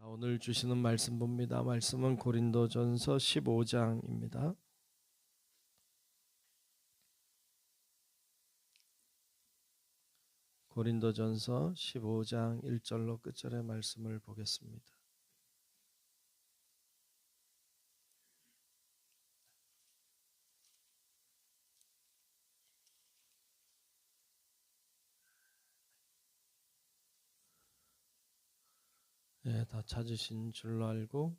오늘 주시는 말씀 봅니다. 말씀은 고린도전서 15장입니다. 고린도전서 15장 1절로 끝절의 말씀을 보겠습니다. 다 찾으신 줄로 알고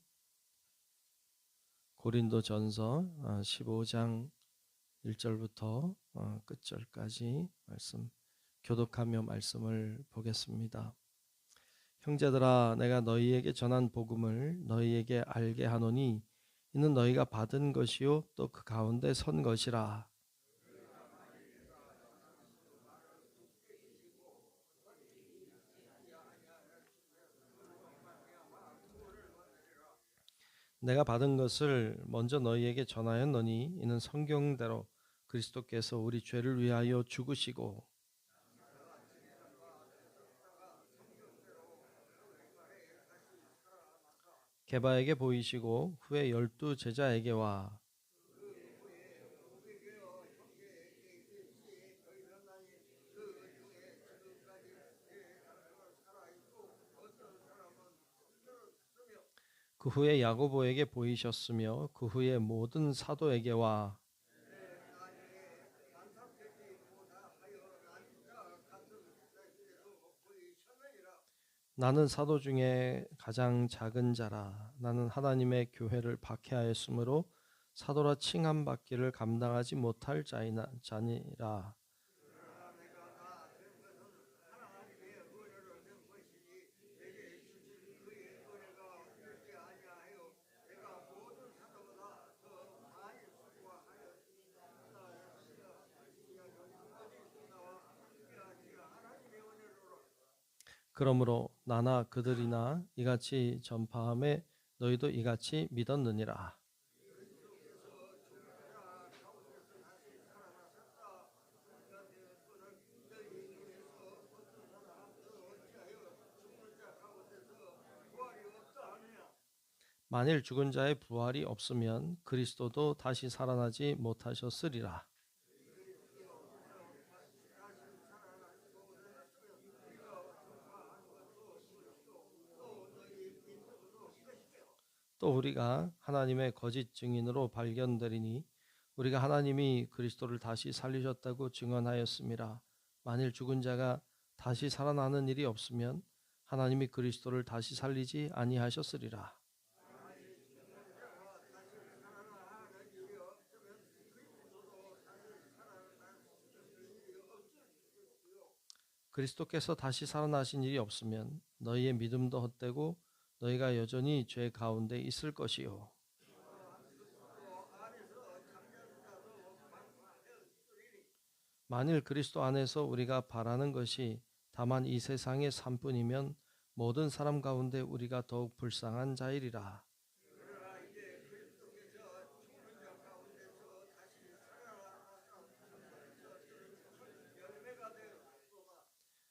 고린도전서 15장 1절부터 끝절까지 말씀 교독하며 말씀을 보겠습니다. 형제들아, 내가 너희에게 전한 복음을 너희에게 알게 하노니 이는 너희가 받은 것이요 또 그 가운데 선 것이라. 내가 받은 것을 먼저 너희에게 전하였노니 이는 성경대로 그리스도께서 우리 죄를 위하여 죽으시고 게바에게 보이시고 후에 12 제자에게와 그 후에 야고보에게 보이셨으며 그 후에 모든 사도에게와 나는 사도 중에 가장 작은 자라. 나는 하나님의 교회를 박해하였으므로 사도라 칭함받기를 감당하지 못할 자니라. 그러므로 나나 그들이나 이같이 전파함에 너희도 이같이 믿었느니라. 만일 죽은 자의 부활이 없으면 그리스도도 다시 살아나지 못하셨으리라. 또 우리가 하나님의 거짓 증인으로 발견되리니 우리가 하나님이 그리스도를 다시 살리셨다고 증언하였음이라. 만일 죽은 자가 다시 살아나는 일이 없으면 하나님이 그리스도를 다시 살리지 아니하셨으리라. 그리스도께서 다시 살아나신 일이 없으면 너희의 믿음도 헛되고 너희가 여전히 죄 가운데 있을 것이요. 만일 그리스도 안에서 우리가 바라는 것이 다만 이 세상의 삶뿐이면 모든 사람 가운데 우리가 더욱 불쌍한 자이리라.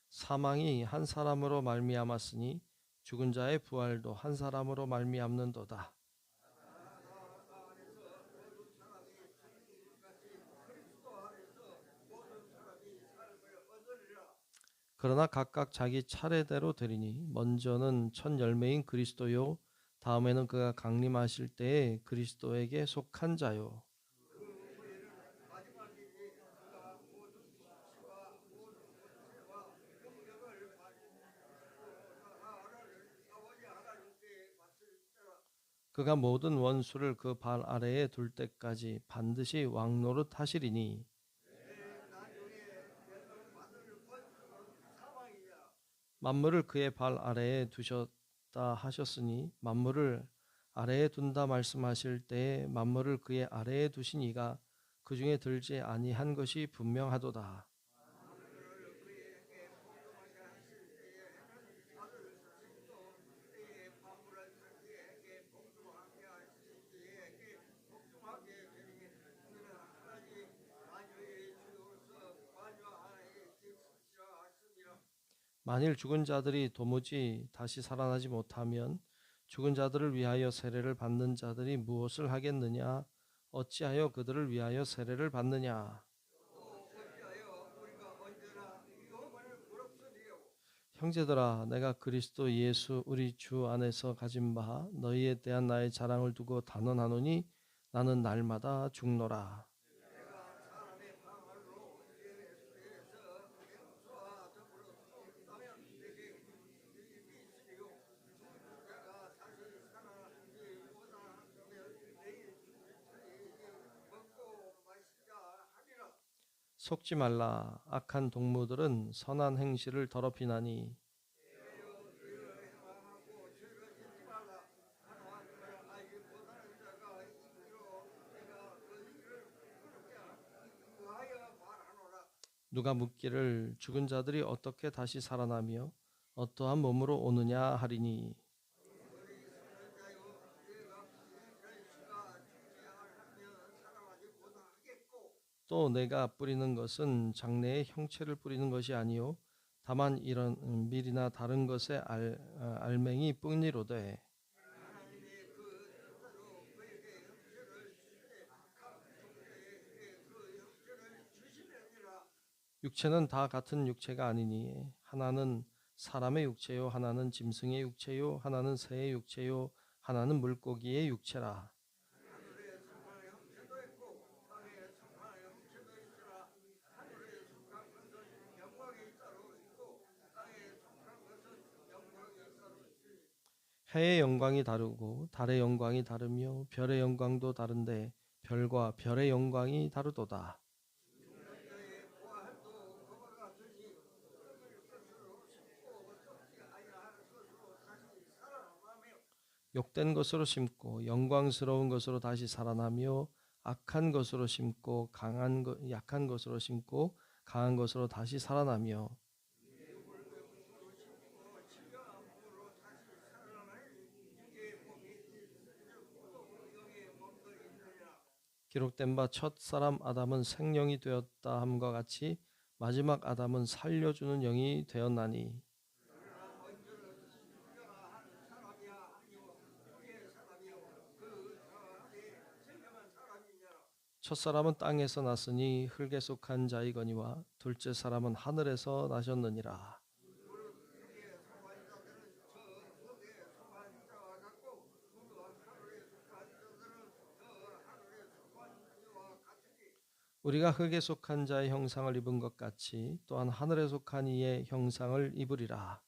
사망이 한 사람으로 말미암았으니 죽은 자의 부활도 한 사람으로 말미암는도다. 그러나 각각 자기 차례대로 되리니 먼저는 첫 열매인 그리스도요 다음에는 그가 강림하실 때에 그리스도에게 속한 자요. 그가 모든 원수를 그 발 아래에 둘 때까지 반드시 왕노릇 하시리니 만물을 그의 발 아래에 두셨다 하셨으니 만물을 아래에 둔다 말씀하실 때에 만물을 그의 아래에 두신 이가 그 중에 들지 아니한 것이 분명하도다. 만일 죽은 자들이 도무지 다시 살아나지 못하면 죽은 자들을 위하여 세례를 받는 자들이 무엇을 하겠느냐? 어찌하여 그들을 위하여 세례를 받느냐? 형제들아, 내가 그리스도 예수 우리 주 안에서 가진 바 너희에 대한 나의 자랑을 두고 단언하노니 나는 날마다 죽노라. 속지 말라. 악한 동무들은 선한 행실을 더럽히나니 누가 묻기를 죽은 자들이 어떻게 다시 살아나며 어떠한 몸으로 오느냐 하리니 또 내가 뿌리는 것은 장래의 형체를 뿌리는 것이 아니요 다만 이런 밀이나 다른 것의 알맹이 뿐이로되 육체는 다 같은 육체가 아니니 하나는 사람의 육체요 하나는 짐승의 육체요 하나는 새의 육체요 하나는 물고기의 육체라. 해의 영광이 다르고 달의 영광이 다르며 별의 영광도 다른데 별과 별의 영광이 다르도다. 욕된 것으로 심고 영광스러운 것으로 다시 살아나며 악한 것으로 심고 약한 것으로 심고 강한 것으로 다시 살아나며 기록된 바 첫 사람 아담은 생령이 되었다 함과 같이 마지막 아담은 살려주는 영이 되었나니 첫 사람은 땅에서 났으니 흙에 속한 자이거니와 둘째 사람은 하늘에서 나셨느니라. 우리가 흙에 속한 자의 형상을 입은 것 같이 또한 하늘에 속한 이의 형상을 입으리라.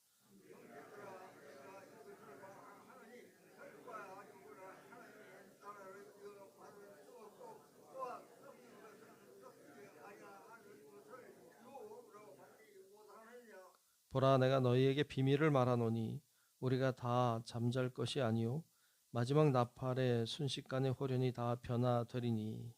보라 내가 너희에게 비밀을 말하노니 우리가 다 잠잘 것이 아니요 마지막 나팔의 순식간에 호련히 다 변화되리니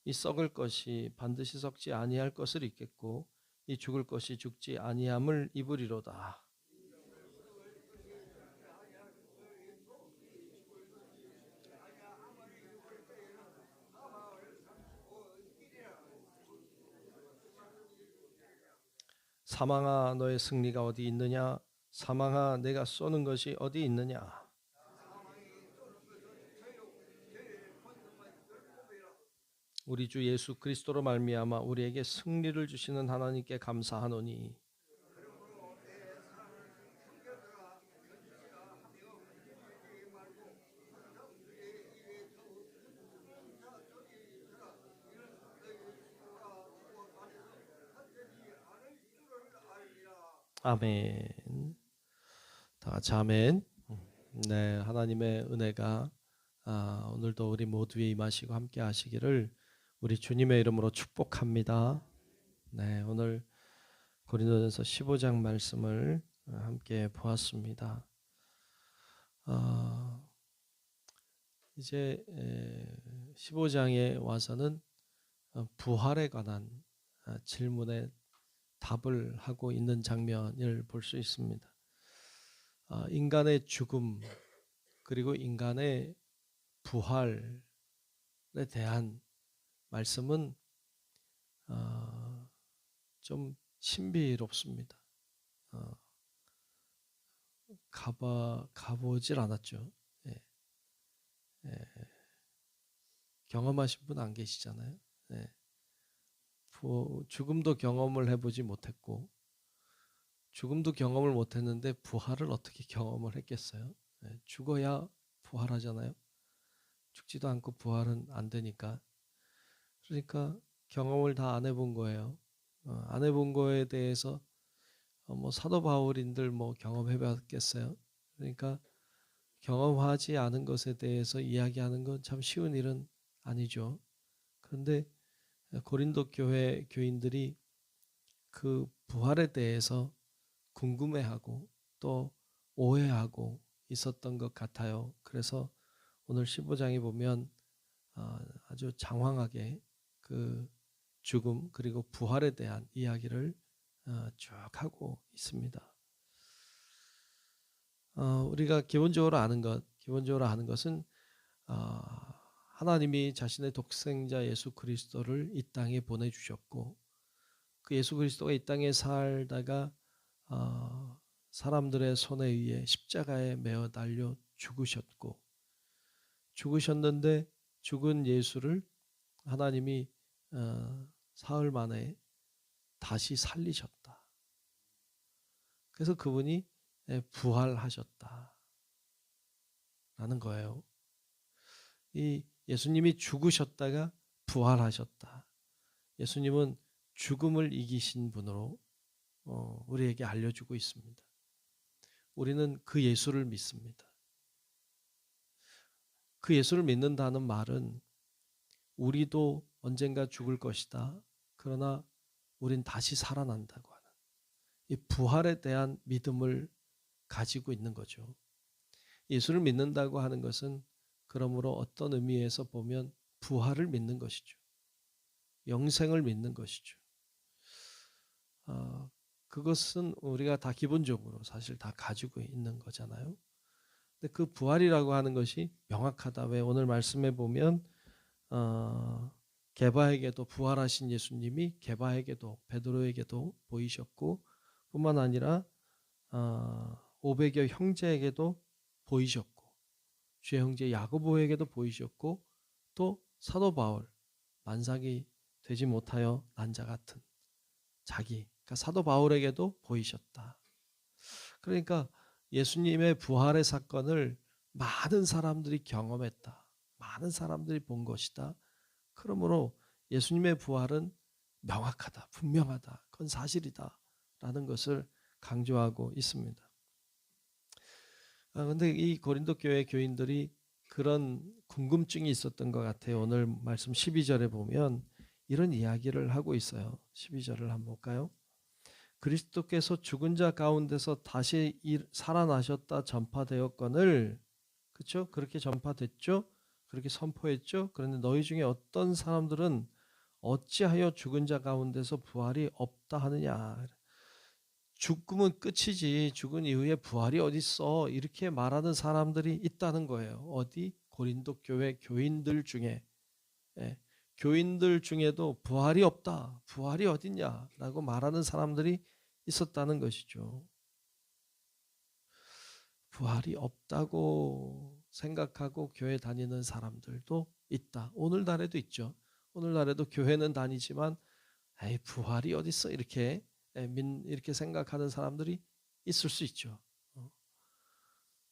이 썩을 것이 반드시 썩지 아니할 것을 입겠고 이 죽을 것이 죽지 아니함을 입으리로다. 사망아 너의 승리가 어디 있느냐? 사망아 내가 쏘는 것이 어디 있느냐? 우리 주 예수 그리스도로 말미암아 우리에게 승리를 주시는 하나님께 감사하노니 아멘. 다 같이 아멘. 네, 하나님의 은혜가 오늘도 우리 모두에 임하시고 함께 하시기를 우리 주님의 이름으로 축복합니다. 네, 오늘 고린도전서 15장 말씀을 함께 보았습니다. 이제 15장에 와서는 부활에 관한 질문에 답을 하고 있는 장면을 볼 수 있습니다. 인간의 죽음 그리고 인간의 부활에 대한 말씀은 좀 신비롭습니다. 가보질 않았죠. 예, 예, 경험하신 분 안 계시잖아요. 예, 죽음도 경험을 해보지 못했고, 죽음도 경험을 못했는데 부활을 어떻게 경험을 했겠어요? 예, 죽어야 부활하잖아요. 죽지도 않고 부활은 안 되니까. 그러니까 경험을 다 안 해본 거예요. 안 해본 거에 대해서 뭐 사도 바울인들 뭐 경험해봤겠어요. 그러니까 경험하지 않은 것에 대해서 이야기하는 건 참 쉬운 일은 아니죠. 그런데 고린도 교회 교인들이 그 부활에 대해서 궁금해하고 또 오해하고 있었던 것 같아요. 그래서 오늘 15장에 보면 아주 장황하게 그 죽음 그리고 부활에 대한 이야기를 쭉 하고 있습니다. 우리가 기본적으로 아는 것은 하나님이 자신의 독생자 예수 그리스도를 이 땅에 보내주셨고, 그 예수 그리스도가 이 땅에 살다가 사람들의 손에 의해 십자가에 매어 달려 죽으셨는데 죽은 예수를 하나님이 사흘 만에 다시 살리셨다. 그래서 그분이 부활하셨다라는 거예요. 이 예수님이 죽으셨다가 부활하셨다. 예수님은 죽음을 이기신 분으로 우리에게 알려주고 있습니다. 우리는 그 예수를 믿습니다. 그 예수를 믿는다는 말은 우리도 언젠가 죽을 것이다. 그러나 우린 다시 살아난다고 하는 이 부활에 대한 믿음을 가지고 있는 거죠. 예수를 믿는다고 하는 것은 그러므로 어떤 의미에서 보면 부활을 믿는 것이죠. 영생을 믿는 것이죠. 그것은 우리가 다 기본적으로 사실 다 가지고 있는 거잖아요. 근데 그 부활이라고 하는 것이 명확하다. 왜 오늘 말씀해 보면 게바에게도 부활하신 예수님이 게바에게도 베드로에게도 보이셨고, 뿐만 아니라 500여 형제에게도 보이셨고, 주의 형제 야고보에게도 보이셨고, 또 사도 바울 만삭이 되지 못하여 난자 같은 그러니까 사도 바울에게도 보이셨다. 그러니까 예수님의 부활의 사건을 많은 사람들이 경험했다. 많은 사람들이 본 것이다. 그러므로 예수님의 부활은 명확하다, 분명하다, 그건 사실이다 라는 것을 강조하고 있습니다. 그런데 이 고린도 교회 교인들이 그런 궁금증이 있었던 것 같아요. 오늘 말씀 12절에 보면 이런 이야기를 하고 있어요. 12절을 한번 볼까요? 그리스도께서 죽은 자 가운데서 다시 살아나셨다 전파되었거늘, 그렇죠? 그렇게 전파됐죠? 그렇게 선포했죠? 그런데 너희 중에 어떤 사람들은 어찌하여 죽은 자 가운데서 부활이 없다 하느냐. 죽음은 끝이지 죽은 이후에 부활이 어디 있어, 이렇게 말하는 사람들이 있다는 거예요. 어디? 고린도 교회 교인들 중에. 예, 교인들 중에도 부활이 없다, 부활이 어딨냐라고 말하는 사람들이 있었다는 것이죠. 부활이 없다고 생각하고 교회 다니는 사람들도 있다. 오늘날에도 있죠. 오늘날에도 교회는 다니지만 에이, 부활이 어딨어, 이렇게 생각하는 사람들이 있을 수 있죠.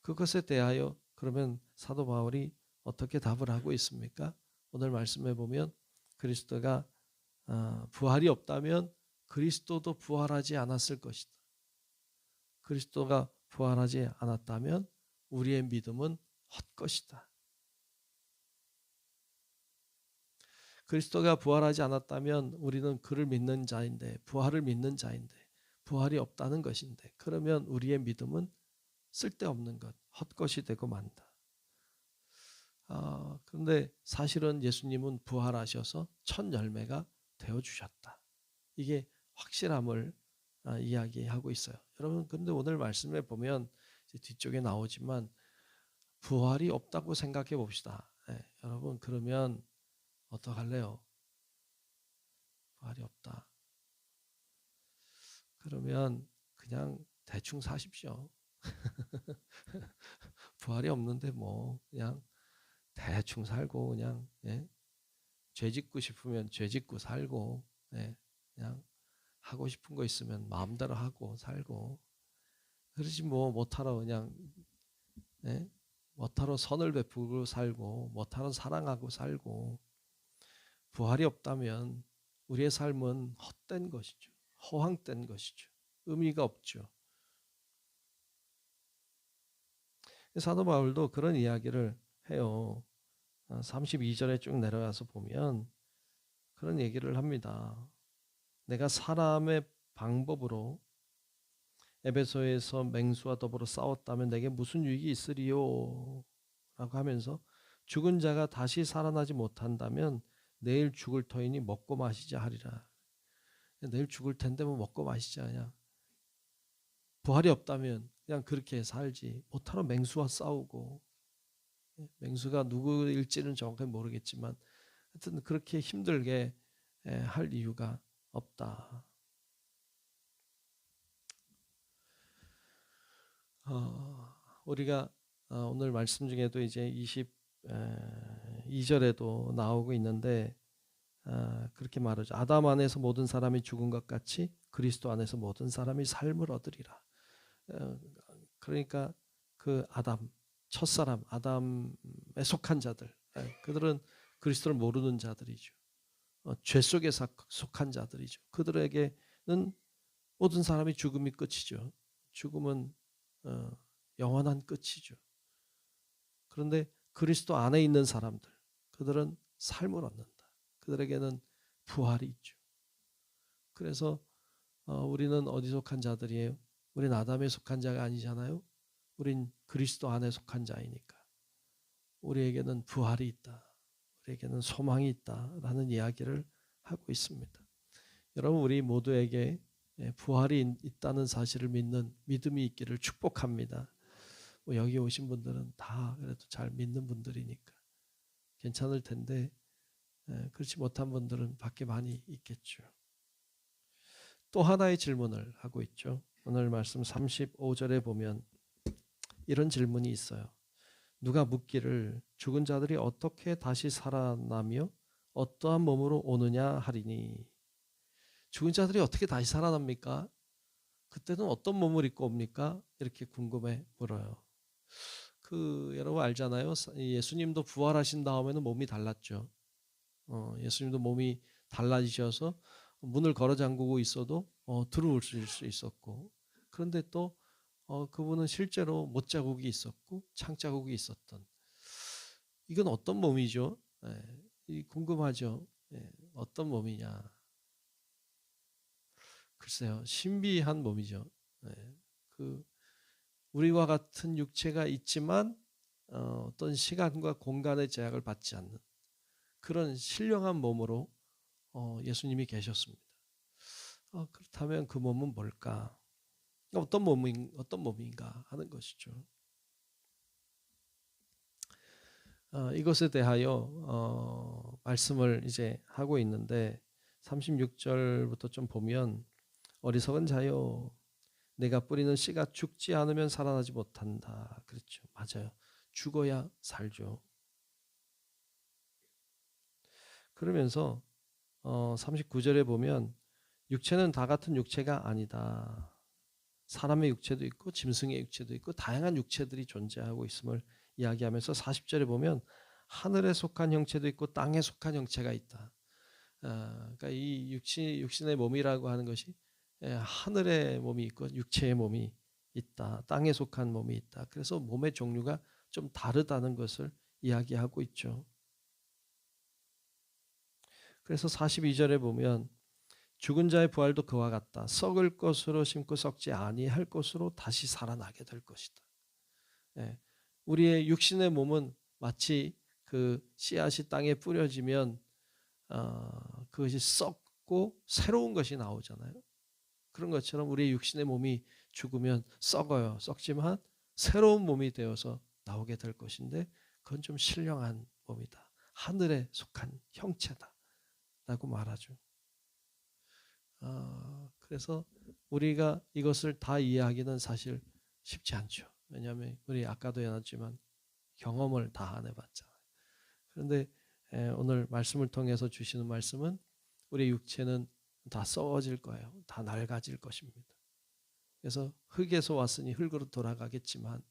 그것에 대하여 그러면 사도 바울이 어떻게 답을 하고 있습니까? 오늘 말씀해 보면 그리스도가 부활이 없다면 그리스도도 부활하지 않았을 것이다. 그리스도가 부활하지 않았다면 우리의 믿음은 헛것이다. 그리스도가 부활하지 않았다면 우리는 그를 믿는 자인데, 부활을 믿는 자인데 부활이 없다는 것인데, 그러면 우리의 믿음은 쓸데없는 것, 헛것이 되고 만다. 그런데 사실은 예수님은 부활하셔서 첫 열매가 되어주셨다. 이게 확실함을 이야기하고 있어요. 여러분, 근데 오늘 말씀에 보면 뒤쪽에 나오지만 부활이 없다고 생각해 봅시다. 여러분, 그러면 어떡할래요? 부활이 없다. 그러면 그냥 대충 사십시오. 부활이 없는데 뭐 그냥 대충 살고 그냥 죄 짓고 싶으면 죄 짓고 살고 그냥 하고 싶은 거 있으면 마음대로 하고 살고 그러지 뭐 못하러 그냥 못하러 선을 베풀고 살고 못하러 사랑하고 살고 부활이 없다면 우리의 삶은 헛된 것이죠. 허황된 것이죠. 의미가 없죠. 사도 바울도 그런 이야기를 해요. 32절에 쭉 내려가서 보면 그런 얘기를 합니다. 내가 사람의 방법으로 에베소에서 맹수와 더불어 싸웠다면 내게 무슨 유익이 있으리요? 라고 하면서 죽은 자가 다시 살아나지 못한다면 내일 죽을 터이니 먹고 마시자 하리라. 내일 죽을 텐데 뭐 먹고 마시자 그냥. 부활이 없다면 그냥 그렇게 살지. 못하러 맹수와 싸우고 맹수가 누구일지는 정확히 모르겠지만 하여튼 그렇게 힘들게 할 이유가 없다. 우리가 오늘 말씀 중에도 이제 22절에도 나오고 있는데 그렇게 말하죠. 아담 안에서 모든 사람이 죽은 것 같이 그리스도 안에서 모든 사람이 삶을 얻으리라. 그러니까 그 아담, 첫사람 아담에 속한 자들, 그들은 그리스도를 모르는 자들이죠. 죄 속에 속한 자들이죠. 그들에게는 모든 사람이 죽음이 끝이죠. 죽음은 영원한 끝이죠. 그런데 그리스도 안에 있는 사람들, 그들은 삶을 얻는다. 그들에게는 부활이 있죠. 그래서 우리는 어디 속한 자들이에요? 우린 아담에 속한 자가 아니잖아요. 우린 그리스도 안에 속한 자이니까 우리에게는 부활이 있다. 우리에게는 소망이 있다라는 이야기를 하고 있습니다. 여러분, 우리 모두에게 부활이 있다는 사실을 믿는 믿음이 있기를 축복합니다. 뭐 여기 오신 분들은 다 그래도 잘 믿는 분들이니까 괜찮을 텐데 그렇지 못한 분들은 밖에 많이 있겠죠. 또 하나의 질문을 하고 있죠. 오늘 말씀 35절에 보면 이런 질문이 있어요. 누가 묻기를 죽은 자들이 어떻게 다시 살아나며 어떠한 몸으로 오느냐 하리니. 죽은 자들이 어떻게 다시 살아납니까? 그때는 어떤 몸을 입고 옵니까? 이렇게 궁금해 물어요. 여러분 알잖아요. 예수님도 부활하신 다음에는 몸이 달랐죠. 예수님도 몸이 달라지셔서 문을 걸어 잠그고 있어도 들어올 수 있었고, 그런데 또 그분은 실제로 못자국이 있었고 창자국이 있었던, 이건 어떤 몸이죠? 궁금하죠? 어떤 몸이냐? 글쎄요, 신비한 몸이죠. 우리와 같은 육체가 있지만 어떤 시간과 공간의 제약을 받지 않는 그런 신령한 몸으로 예수님이 계셨습니다. 그렇다면 그 몸은 뭘까? 어떤 몸인가 하는 것이죠. 이것에 대하여 말씀을 이제 하고 있는데 36절부터 좀 보면 어리석은 자여 내가 뿌리는 씨가 죽지 않으면 살아나지 못한다. 그렇죠. 맞아요. 죽어야 살죠. 그러면서 39절에 보면 육체는 다 같은 육체가 아니다. 사람의 육체도 있고 짐승의 육체도 있고 다양한 육체들이 존재하고 있음을 이야기하면서 40절에 보면 하늘에 속한 형체도 있고 땅에 속한 형체가 있다. 그러니까 이 육신의 몸이라고 하는 것이 하늘의 몸이 있고 육체의 몸이 있다. 땅에 속한 몸이 있다. 그래서 몸의 종류가 좀 다르다는 것을 이야기하고 있죠. 그래서 42절에 보면 죽은 자의 부활도 그와 같다. 썩을 것으로 심고 썩지 아니할 것으로 다시 살아나게 될 것이다. 우리의 육신의 몸은 마치 그 씨앗이 땅에 뿌려지면 그것이 썩고 새로운 것이 나오잖아요. 그런 것처럼 우리의 육신의 몸이 죽으면 썩어요. 썩지만 새로운 몸이 되어서 나오게 될 것인데 그건 좀 신령한 몸이다. 하늘에 속한 형체다 라고 말하죠. 그래서 우리가 이것을 다 이해하기는 사실 쉽지 않죠. 왜냐하면 우리 아까도 해놨지만 경험을 다 안 해봤잖아요. 그런데 오늘 말씀을 통해서 주시는 말씀은 우리 육체는 다 썩어질 거예요. 다 낡아질 것입니다. 그래서 흙에서 왔으니 흙으로 돌아가겠지만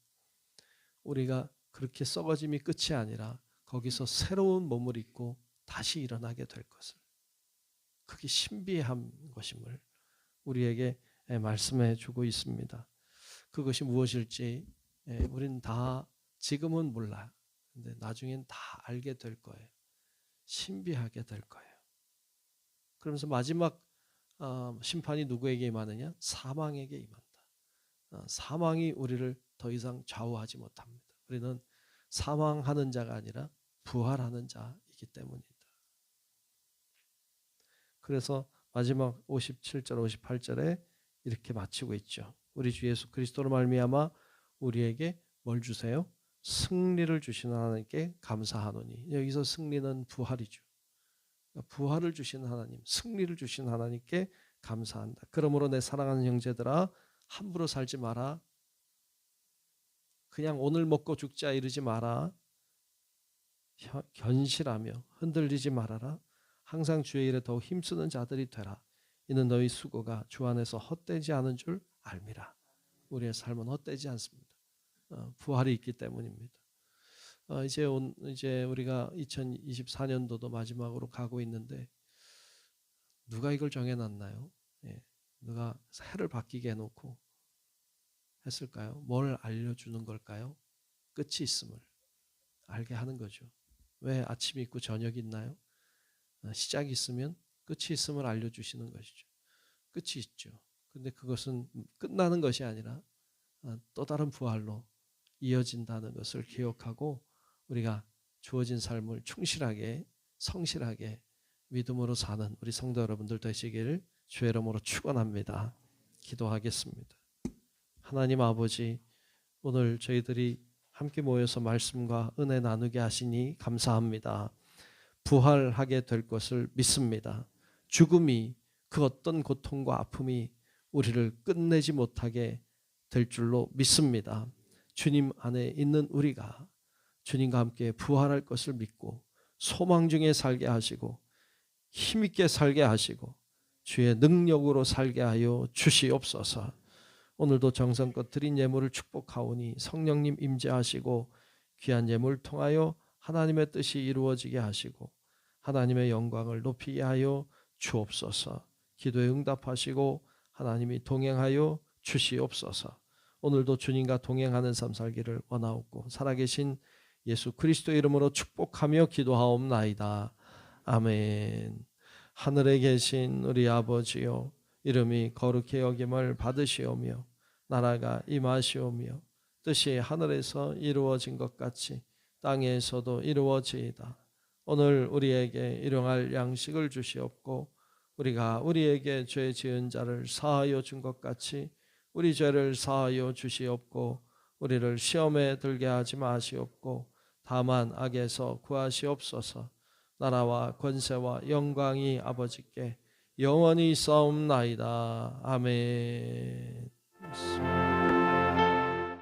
우리가 그렇게 썩어짐이 끝이 아니라 거기서 새로운 몸을 입고 다시 일어나게 될 것을, 그게 신비한 것임을 우리에게 말씀해 주고 있습니다. 그것이 무엇일지 우리는 다 지금은 몰라요. 근데 나중엔 다 알게 될 거예요. 신비하게 될 거예요. 그러면서 마지막 심판이 누구에게 임하느냐? 사망에게 임한다. 사망이 우리를 더 이상 좌우하지 못합니다. 우리는 사망하는 자가 아니라 부활하는 자이기 때문이다. 그래서 마지막 57절 58절에 이렇게 마치고 있죠. 우리 주 예수 그리스도로 말미암아 우리에게 뭘 주세요? 승리를 주시는 하나님께 감사하노니. 여기서 승리는 부활이죠. 부활을 주시는 하나님, 승리를 주시는 하나님께 감사한다. 그러므로 내 사랑하는 형제들아, 함부로 살지 마라. 그냥 오늘 먹고 죽자 이러지 마라. 견실하며 흔들리지 말아라. 항상 주의 일에 더욱 힘쓰는 자들이 되라. 이는 너희 수고가 주 안에서 헛되지 않은 줄 알미라. 우리의 삶은 헛되지 않습니다. 부활이 있기 때문입니다. 이제 우리가 2024년도도 마지막으로 가고 있는데 누가 이걸 정해놨나요? 누가 해를 바뀌게 해놓고 했을까요? 뭘 알려주는 걸까요? 끝이 있음을 알게 하는 거죠. 왜 아침이 있고 저녁이 있나요? 시작이 있으면 끝이 있음을 알려주시는 것이죠. 끝이 있죠. 근데 그것은 끝나는 것이 아니라 또 다른 부활로 이어진다는 것을 기억하고 우리가 주어진 삶을 충실하게 성실하게 믿음으로 사는 우리 성도 여러분들 되시기를 주의 이름으로 축원합니다. 기도하겠습니다. 하나님 아버지, 오늘 저희들이 함께 모여서 말씀과 은혜 나누게 하시니 감사합니다. 부활하게 될 것을 믿습니다. 죽음이, 그 어떤 고통과 아픔이 우리를 끝내지 못하게 될 줄로 믿습니다. 주님 안에 있는 우리가 주님과 함께 부활할 것을 믿고 소망 중에 살게 하시고 힘있게 살게 하시고 주의 능력으로 살게 하여 주시옵소서. 오늘도 정성껏 드린 예물을 축복하오니 성령님 임재하시고 귀한 예물 통하여 하나님의 뜻이 이루어지게 하시고 하나님의 영광을 높이게 하여 주옵소서. 기도에 응답하시고 하나님이 동행하여 주시옵소서. 오늘도 주님과 동행하는 삶 살기를 원하옵고 살아계신 예수 그리스도의 이름으로 축복하며 기도하옵나이다. 아멘. 하늘에 계신 우리 아버지요, 이름이 거룩히 여김을 받으시오며 나라가 임하시오며 뜻이 하늘에서 이루어진 것 같이 땅에서도 이루어지이다. 오늘 우리에게 일용할 양식을 주시옵고 우리가 우리에게 죄 지은 자를 사하여 준 것 같이 우리 죄를 사하여 주시옵고 우리를 시험에 들게 하지 마시옵고 다만 악에서 구하시옵소서. 나라와 권세와 영광이 아버지께 영원히 있사옵나이다. 아멘.